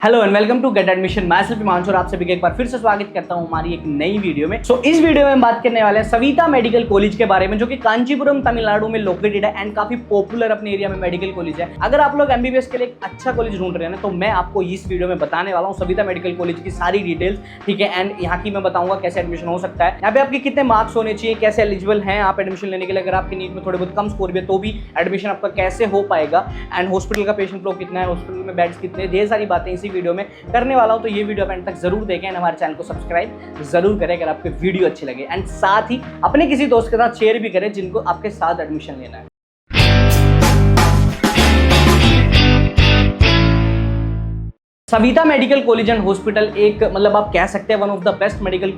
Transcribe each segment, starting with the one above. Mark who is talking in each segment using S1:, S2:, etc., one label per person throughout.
S1: Hello and welcome to get admission. मैं self Himanshu और आप सभी का एक बार फिर से स्वागत करता हूं हमारी एक नई वीडियो में। इस वीडियो में हम बात करने वाले हैं सविता मेडिकल कॉलेज के बारे में, जो कि कांचीपुरम तमिलनाडु में लोकेटेड है एंड काफी पॉपुलर अपने एरिया में मेडिकल कॉलेज है। अगर आप लोग एमबीबीएस के लिए एक अच्छा कॉलेज ढूंढ रहे हैं ना, तो मैं आपको इस वीडियो में बताने वाला हूँ सविता मेडिकल कॉलेज की सारी डिटेल्स, ठीक है। एंड यहाँ की मैं बताऊंगा कैसे एडमिशन हो सकता है, यहाँ पे आपके कितने मार्क्स होने चाहिए, कैसे एलिजिबल हैं आप एडमिशन लेने के लिए। अगर आपके नीट में थोड़े बहुत कम स्कोर भी है तो भी एडमिशन आपका कैसे हो पाएगा, एंड हॉस्पिटल का पेशेंट फ्लो कितना है, हॉस्पिटल में बेड्स कितने, ढेर सारी बातें इसी वीडियो में करने वाला हूं। तो ये वीडियो आप एंड तक जरूर देखें एंड हमारे चैनल को सब्सक्राइब जरूर करें अगर आपको वीडियो अच्छी लगे, एंड साथ ही अपने किसी दोस्त के साथ शेयर भी करें जिनको आपके साथ एडमिशन लेना है। Savita medical college and hospital एक मतलब आप कह सकते हैं one of the best medical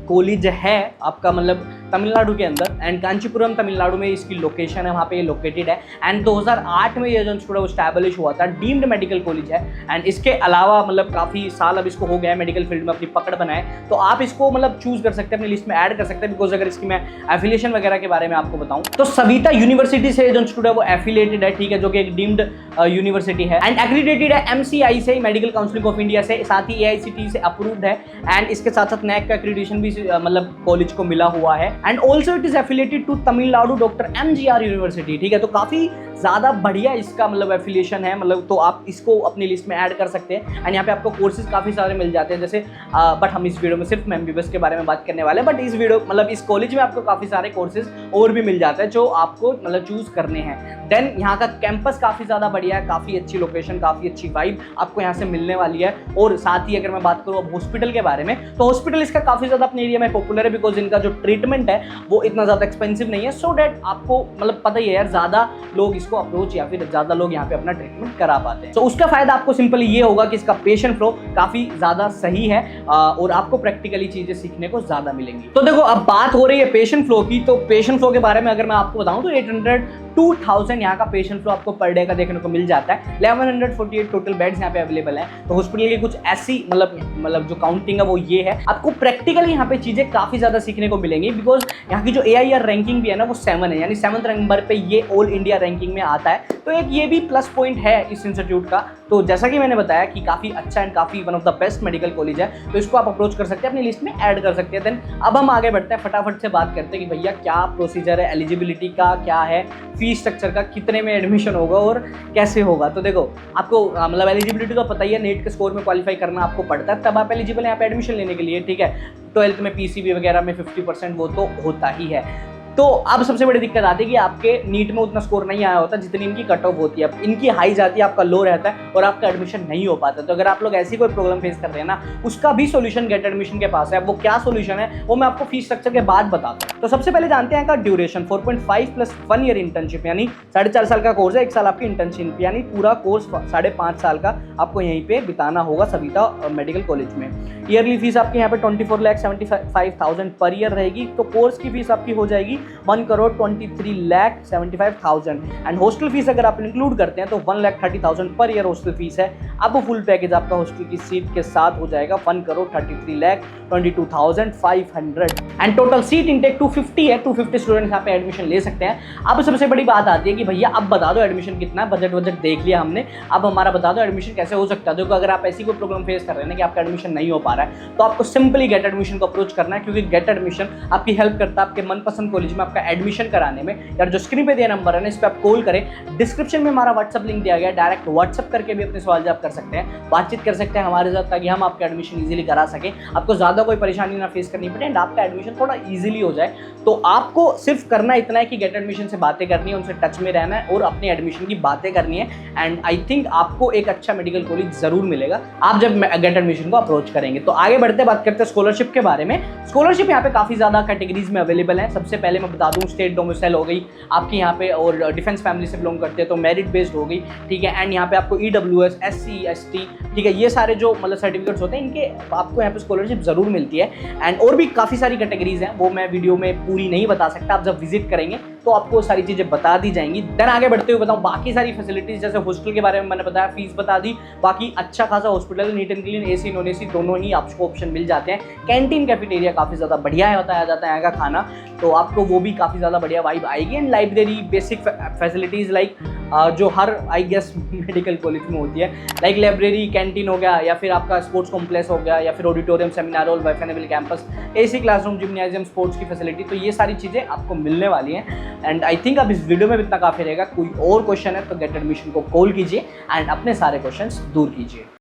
S1: college है आपका, मतलब तमिलनाडु के अंदर, एंड कांचीपुरम तमिलनाडु में इसकी लोकेशन है, वहाँ पे ये लोकेटेड है। एंड 2008 में ये जो इंस्टीट्यूट स्टैब्लिश हुआ था, डीम्ड मेडिकल कॉलेज है। एंड इसके अलावा मतलब काफ़ी साल अब इसको हो गया है मेडिकल फील्ड में अपनी पकड़ बनाए, तो आप इसको मतलब चूज़ कर सकते हैं, अपनी लिस्ट में ऐड कर सकते हैं। बिकॉज अगर इसकी मैं एफिलिएशन वगैरह के बारे में आपको बताऊँ तो सविता यूनिवर्सिटी से जो इंस्टीट्यूट है वो एफिलिएटेड है, ठीक है, जो कि एक डीम्ड यूनिवर्सिटी है एंड एक्रीडेटेड है MCI से, मेडिकल काउंसिल ऑफ इंडिया से, साथ ही AICTE से अप्रूव्ड है। एंड इसके साथ साथ NAC का एक्रीडिटेशन भी मतलब कॉलेज को मिला हुआ है। And also it is affiliated to Tamil Nadu doctor MGR university, ठीक है। तो काफी ज़्यादा बढ़िया इसका मतलब एफिलिएशन है, मतलब तो आप इसको अपनी लिस्ट में ऐड कर सकते हैं। एंड यहाँ पे आपको कोर्सेज काफ़ी सारे मिल जाते हैं, जैसे बट हम इस वीडियो में सिर्फ MBBS के बारे में बात करने वाले हैं। बट इस वीडियो मतलब इस कॉलेज में आपको काफ़ी सारे कोर्सेज और भी मिल जाते हैं जो आपको मतलब चूज़ करने हैं। देन यहाँ का कैंपस काफ़ी ज़्यादा बढ़िया है, काफ़ी अच्छी लोकेशन, काफ़ी अच्छी वाइब आपको यहाँ से मिलने वाली है। और साथ ही अगर मैं बात करूँ अब हॉस्पिटल के बारे में, तो हॉस्पिटल इसका काफ़ी ज़्यादा अपने एरिया में पॉपुलर है, बिकॉज इनका जो ट्रीटमेंट है वो इतना ज़्यादा एक्सपेंसिव नहीं है। सो डैट आपको मतलब पता ही है यार, ज़्यादा लोग इसको अप्रोच या फिर ज़्यादा लोग यहाँ पे अपना ट्रीटमेंट करा पाते हैं। तो उसका फायदा आपको सिंपली ये होगा कि इसका पेशेंट फ्लो काफ़ी ज़्यादा सही है और आपको प्रैक्टिकली चीज़ें सीखने को ज़्यादा मिलेंगी। तो देखो अब बात हो रही है पेशेंट फ्लो की, तो पेशेंट फ्लो के बारे में अगर मैं आपको बताऊं तो 800-2000 यहाँ का पेशेंट फ्लो आपको पर डे का देखने को मिल जाता है। 1148 टोटल बेड्स यहाँ पे अवेलेबल हैं। तो हॉस्पिटल की कुछ ऐसी मतलब जो काउंटिंग है वो ये है, आपको प्रैक्टिकली यहाँ पे चीज़ें काफ़ी ज़्यादा सीखने को मिलेंगी। बिकॉज यहाँ की जो AIR रैंकिंग भी है ना वो 7 है, यानी 7th नंबर पे ये ऑल इंडिया रैंकिंग में आता है। तो एक ये भी प्लस पॉइंट है इस इंस्टीट्यूट का। तो जैसा कि मैंने बताया कि काफ़ी अच्छा एंड काफ़ी one of the best medical college है, तो इसको आप अप्रोच कर सकते हैं, अपनी लिस्ट में ऐड कर सकते हैं। देन अब हम आगे बढ़ते हैं, फटाफट से बात करते हैं कि भैया क्या प्रोसीजर है, एलिजिबिलिटी का क्या है, फीस स्ट्रक्चर का, कितने में एडमिशन होगा और कैसे होगा। तो देखो आपको मतलब एलिजिबिलिटी तो पता ही है, नेट के स्कोर में क्वालिफाई करना आपको पड़ता है, तब आप एलिजिबल हैं यहाँ पे एडमिशन लेने के लिए, ठीक है। 12th में PCB वगैरह में 50% वो तो होता ही है। तो अब सबसे बड़ी दिक्कत आती है कि आपके नीट में उतना स्कोर नहीं आया होता जितनी इनकी कट ऑफ होती है। अब इनकी हाई जाती है, आपका लो रहता है और आपका एडमिशन नहीं हो पाता। तो अगर आप लोग ऐसी कोई प्रॉब्लम फेस कर रहे हैं ना, उसका भी सोल्यूशन गेट एडमिशन के पास है। वो क्या सोल्यूशन है वो मैं आपको फीस स्ट्रक्चर के बाद बताता हूँ। तो सबसे पहले जानते हैं का ड्यूरेशन 4.5 + 1 ईयर इंटर्नशिप, यानी 4.5 साल का कोर्स है, 1 साल आपकी इंटर्नशिप, यानी पूरा कोर्स 5.5 साल का आपको यहीं पे बिताना होगा सविता मेडिकल कॉलेज में। ईयरली फीस आपकी यहाँ पे 24,75,000 पर ईयर रहेगी। तो कोर्स की फीस आपकी हो जाएगी 1,23,75,000 एंड हॉस्टल फीस अगर आप इंक्लूड करते हैं तो 1,30,000 पर ईयर हॉस्टल फीस है। अब फुल पैकेज आपका हॉस्टल की सीट के साथ हो जाएगा 1,33,22,500 एंड टोटल सीट इंटेक 250 है। 250 स्टूडेंट्स यहाँ पे एडमिशन ले सकते हैं। अब सबसे बड़ी बात आती है कि भैया अब बता दो एडमिशन कितना है, बजट देख लिया हमने, अब हमारा बता दो एडमिशन कैसे हो सकता है। देखो अगर आप ऐसी कोई प्रॉब्लम फेस कर रहे हैं ना कि आपका एडमिशन नहीं हो पा रहा है, तो आपको सिंपली गेट एडमिशन को अप्रोच करना है, क्योंकि गेट एडमिशन आपकी हेल्प करता है आपके मनपसंद कॉलेज में आपका एडमिशन कराने में। यार जो स्क्रीन पे दिया नंबर है ना, इस पे आप कॉल करें, डिस्क्रिप्शन में हमारा व्हाट्सअप लिंक दिया गया है, डायरेक्ट व्हाट्सअप करके भी अपने सवाल जवाब कर सकते हैं, बातचीत कर सकते हैं हमारे साथ, ताकि हम आपका एडमिशन इजीली करा सकें, आपको ज़्यादा कोई परेशानी ना फेस करनी पड़े एंड आपका एडमिशन थोड़ा ईजिली हो जाए। तो आपको सिर्फ करना इतना है कि गेट एडमिशन से बातें करनी है, उनसे टच में रहना है और अपने एडमिशन की बातें करनी है। एंड आई थिंक आपको एक अच्छा मेडिकल कॉलेज जरूर मिलेगा आप जब गेट एडमिशन को अप्रोच करेंगे। तो आगे बढ़ते बात करते हैं स्कॉलरशिप के बारे में। स्कॉलरशिप यहाँ पे काफ़ी ज़्यादा कैटेगरीज में अवेलेबल है। सबसे पहले मैं बता दूँ, स्टेट डोमिसाइल हो गई आपकी यहाँ पे, और डिफेंस फैमिली से बिलोंग करते हैं तो मेरिट बेस्ड हो गई, ठीक है। एंड यहाँ पे आपको EWS, SC ST, ठीक है, ये सारे जो मतलब सर्टिफिकेट्स होते हैं इनके आपको यहाँ पे स्कॉलरशिप जरूर मिलती है। एंड और भी काफ़ी सारी कैटेगरीज हैं, वो मैं वीडियो में पूरी नहीं बता सकता, आप जब विजिट करेंगे तो आपको सारी चीज़ें बता दी जाएंगी। देन आगे बढ़ते हुए बताऊँ बाकी सारी फैसिलिटीज़, जैसे हॉस्टल के बारे में मैंने बताया, फीस बता दी, बाकी अच्छा खासा hospital, neat and clean, AC non AC दोनों ही आपको ऑप्शन मिल जाते हैं। कैंटीन कैफेटेरिया काफ़ी ज़्यादा बढ़िया है, बताया जाता है यहाँ का खाना, तो आपको वो भी काफ़ी ज़्यादा बढ़िया वाइब आएगी। And library, basic facilities like जो हर आई गेस मेडिकल कॉलेज में होती है, लाइक लाइब्रेरी, कैंटीन हो गया, या फिर आपका स्पोर्ट्स कॉम्प्लेक्स हो गया, या फिर auditorium, seminar hall, wifi enable campus, AC classroom, gymnasium, sports की फैसिलिटी, तो ये सारी चीज़ें आपको मिलने वाली हैं। एंड आई थिंक अब इस वीडियो में इतना काफ़ी रहेगा। कोई और क्वेश्चन है तो गेट एडमिशन को कॉल कीजिए एंड अपने सारे क्वेश्चंस दूर कीजिए।